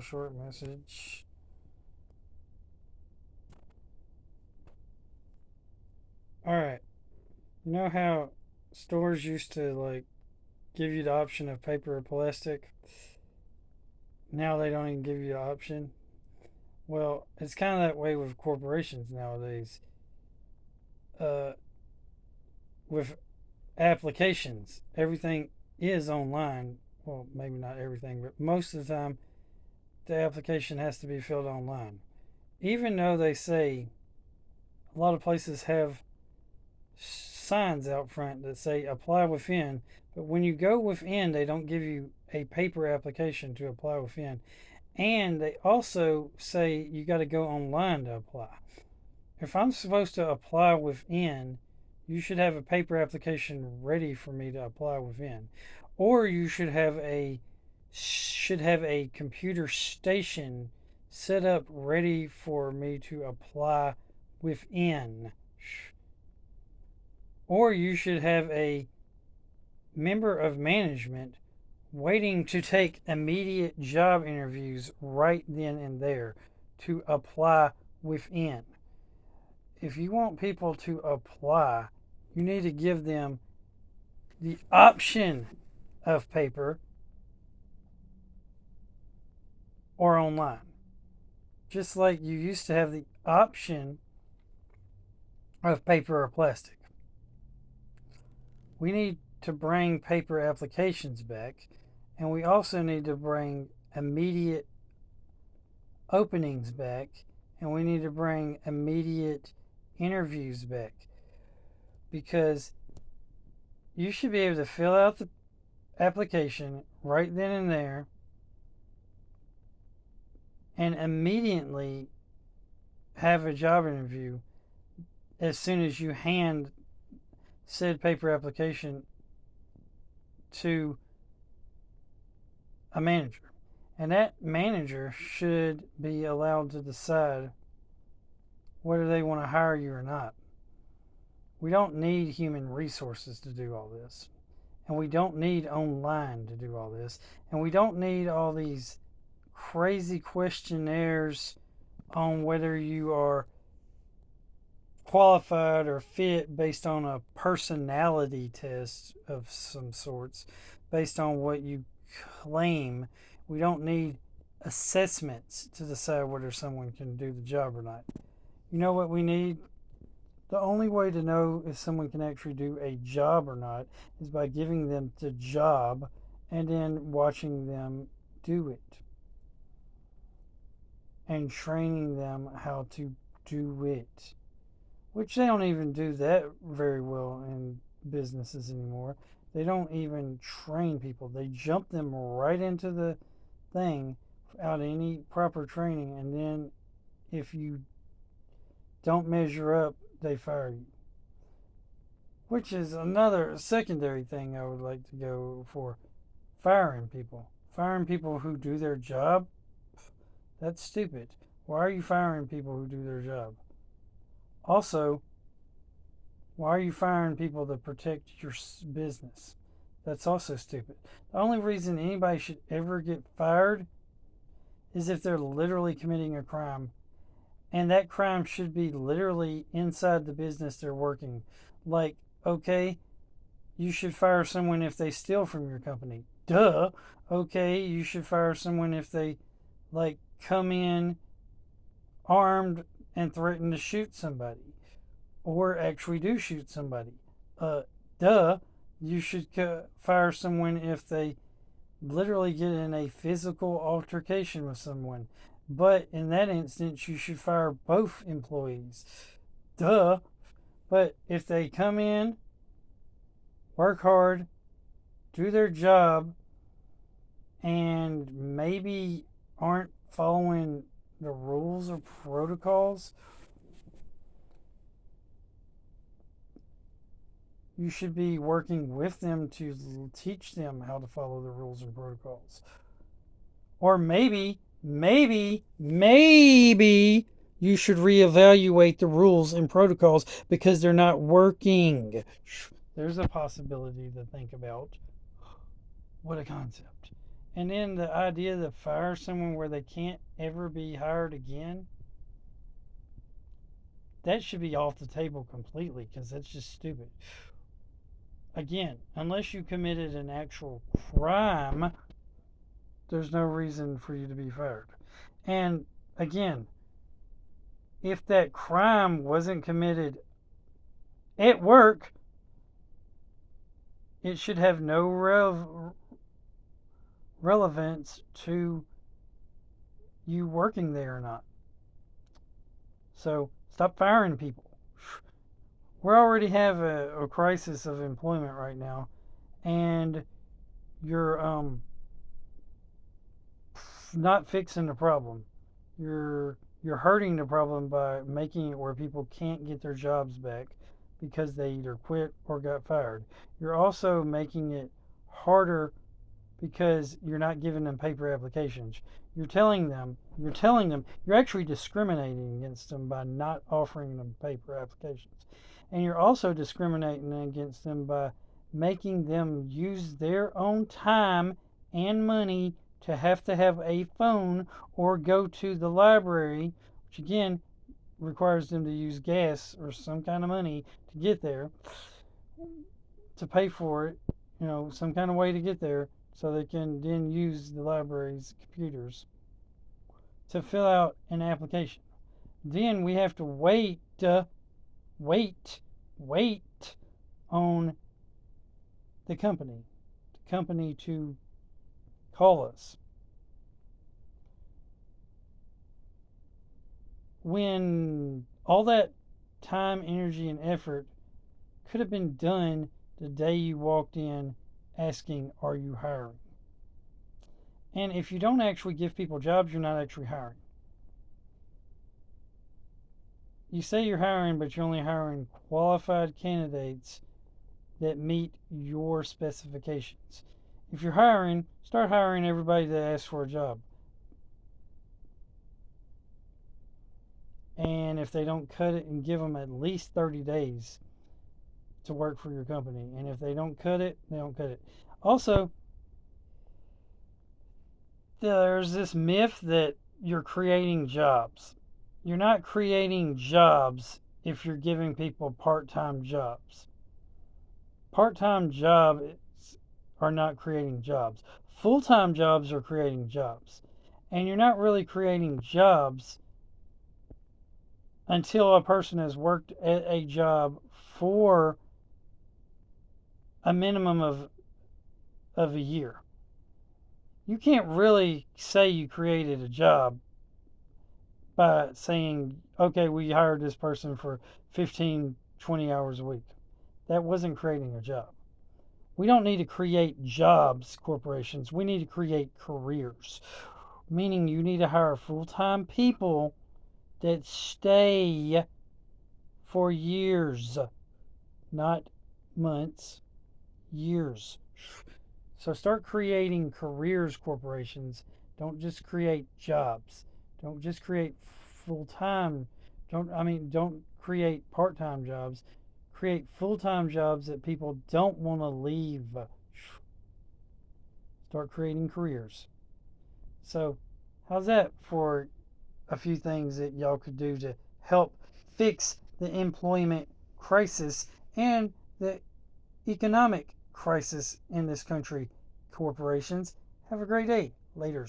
short message. Alright. You know how stores used to like give you the option of paper or plastic? Now they don't even give you the option. Well, it's kind of that way with corporations nowadays. Uh, with applications, everything is online. Well, maybe not everything, but most of the time, the application has to be filled online. Even though they say a lot of places have signs out front that say apply within, but when you go within, they don't give you a paper application to apply within. And they also say you got to go online to apply. If I'm supposed to apply within, you should have a paper application ready for me to apply within. Or you should have a computer station set up ready for me to apply within. Or you should have a member of management waiting to take immediate job interviews right then and there to apply within. If you want people to apply, you need to give them the option of paper or online. Just like you used to have the option of paper or plastic. We need to bring paper applications back, and we also need to bring immediate openings back, and we need to bring immediate interviews back, because you should be able to fill out the application right then and there and immediately have a job interview as soon as you hand said paper application to a manager. And that manager should be allowed to decide whether they want to hire you or not. We don't need human resources to do all this. And we don't need online to do all this. And we don't need all these crazy questionnaires on whether you are qualified or fit based on a personality test of some sorts, based on what you claim. We don't need assessments to decide whether someone can do the job or not. You know what we need? The only way to know if someone can actually do a job or not is by giving them the job and then watching them do it and training them how to do it, which they don't even do that very well in businesses anymore. They don't even train people. They jump them right into the thing without any proper training, and then if you don't measure up, they fire you. Which is another secondary thing I would like to go for. Firing people. Firing people who do their job? That's stupid. Why are you firing people who do their job? Also, why are you firing people to protect your business? That's also stupid. The only reason anybody should ever get fired is if they're literally committing a crime. And that crime should be literally inside the business they're working. Like, okay, you should fire someone if they steal from your company. Duh. Okay, you should fire someone if they, like, come in armed and threaten to shoot somebody. Or actually do shoot somebody. Duh. You should fire someone if they literally get in a physical altercation with someone. But in that instance, you should fire both employees. Duh. But if they come in, work hard, do their job, and maybe aren't following the rules or protocols, you should be working with them to teach them how to follow the rules and protocols. Or maybe you should reevaluate the rules and protocols because they're not working. There's a possibility to think about. What a concept. And then the idea to fire someone where they can't ever be hired again, that should be off the table completely because that's just stupid. Again, unless you committed an actual crime, there's no reason for you to be fired. And again, if that crime wasn't committed at work, it should have no relevance to you working there or not. So stop firing people. We already have a crisis of employment right now, and you're not fixing the problem. You're hurting the problem by making it where people can't get their jobs back because they either quit or got fired. You're also making it harder because you're not giving them paper applications. You're actually discriminating against them by not offering them paper applications. And you're also discriminating against them by making them use their own time and money to have a phone or go to the library, which again requires them to use gas or some kind of money to get there, to pay for it, some kind of way to get there so they can then use the library's computers to fill out an application. Then we have to wait, wait on the company to call us. When all that time, energy, and effort could have been done the day you walked in asking, "Are you hiring?" And if you don't actually give people jobs, you're not actually hiring. You say you're hiring, but you're only hiring qualified candidates that meet your specifications. If you're hiring, start hiring everybody that asks for a job. And if they don't cut it, and give them at least 30 days to work for your company. And if they don't cut it, they don't cut it. Also, there's this myth that you're creating jobs. You're not creating jobs if you're giving people part time jobs. Part time jobs are not creating jobs. Full time jobs are creating jobs. And you're not really creating jobs until a person has worked at a job for a minimum of a year. You can't really say you created a job by saying, okay, we hired this person for 15, 20 hours a week. That wasn't creating a job. We don't need to create jobs, corporations. We need to create careers, meaning you need to hire full time people that stay for years, not months, years. So start creating careers, corporations. Don't just create jobs. Don't just create full time. Don't create part time jobs. Create full time jobs that people don't want to leave. Start creating careers. So, how's that for a few things that y'all could do to help fix the employment crisis and the economic crisis in this country? Corporations. Have a great day. Later.